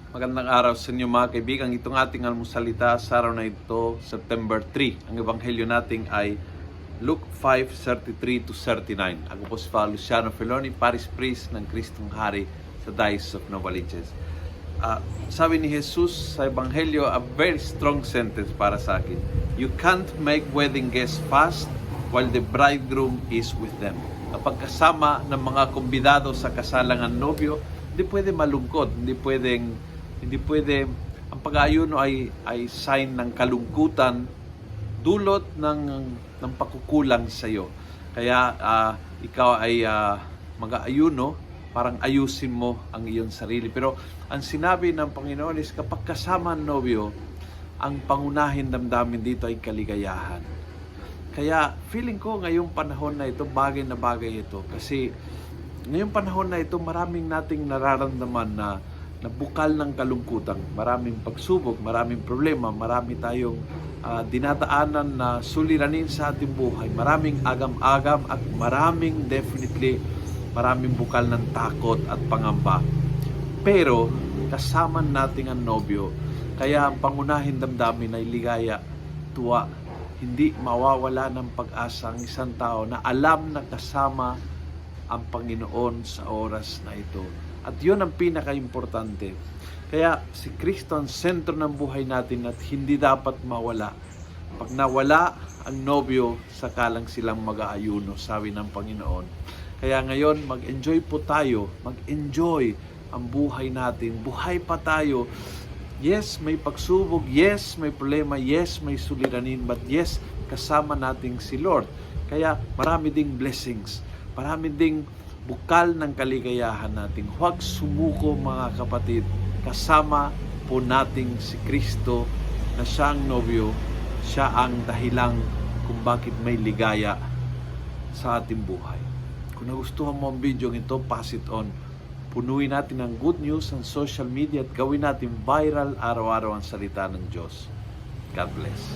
Magandang araw sa inyo mga kaibigan. Itong ating almusalita sa araw na ito, September 3. Ang ebanghelyo natin ay Luke 5:33-39. Ako po si Father Luciano Feloni, Parish Priest ng Kristong Hari sa Diocese of Novaliches. Sabi ni Jesus sa ebanghelyo, a very strong sentence para sa akin. You can't make wedding guests fast while the bridegroom is with them. Kapag kasama ng mga kumbidado sa kasalangan nobyo, hindi pwede malungkot, hindi pwede ang pag-aayuno ay sign ng kalungkutan, dulot ng pagkukulang sa iyo. Kaya ikaw ay mag-aayuno, parang ayusin mo ang iyong sarili. Pero ang sinabi ng Panginoon is kapag kasama ang nobyo, ang pangunahin damdamin dito ay kaligayahan. Kaya feeling ko ngayong panahon na ito, bagay na bagay ito. Kasi ngayong panahon na ito, maraming nating nararamdaman na bukal ng kalungkutan. Maraming pagsubok, maraming problema, marami tayong dinadaanan na suliranin sa ating buhay. Maraming agam-agam at maraming bukal ng takot at pangamba. Pero kasama natin ang nobyo, kaya ang pangunahin damdamin ay ligaya, tuwa. Hindi mawawala ng pag-asa ang isang tao na alam na kasama ang Panginoon sa oras na ito. At yun ang pinaka-importante. Kaya si Kristo ang sentro ng buhay natin at hindi dapat mawala. Pag nawala ang nobyo, sakalang silang mag-aayuno, sabi ng Panginoon. Kaya ngayon, mag-enjoy po tayo. Mag-enjoy ang buhay natin. Buhay pa tayo. Yes, may pagsubok. Yes, may problema. Yes, may suliranin. But yes, kasama natin si Lord. Kaya marami ding blessings. Marami ding bukal ng kaligayahan natin. Huwag sumuko mga kapatid. Kasama po natin si Kristo na siya ang nobyo. Siya ang dahilan kung bakit may ligaya sa ating buhay. Kung nagustuhan mo ang video ito, pass it on. Punuin natin ng good news ang social media at gawin natin viral araw-araw ang salita ng Diyos. God bless.